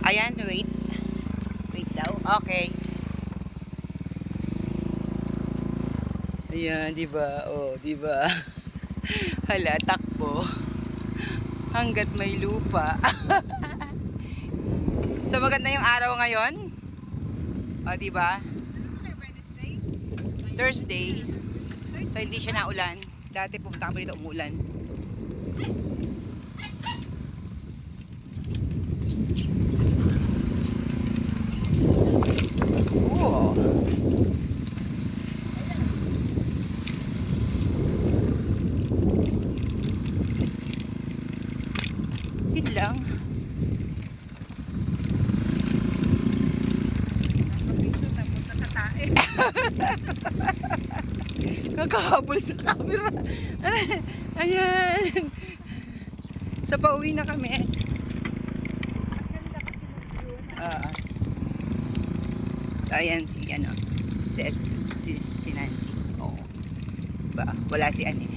Ayan, wait. Wait daw. Okay. Ayan, di ba? Oh, di ba? Hala, takbo. Hanggat may lupa. So maganda yung araw ngayon. O, di ba? Thursday. So hindi siya naulan. Dati pumunta kami dito umulan. Oh. Yun lang. Kakahabol sa camera. Ayan. Sa pauwi na kami. So ayan si ano, si Nancy. Oh. Ba, wala si Annie.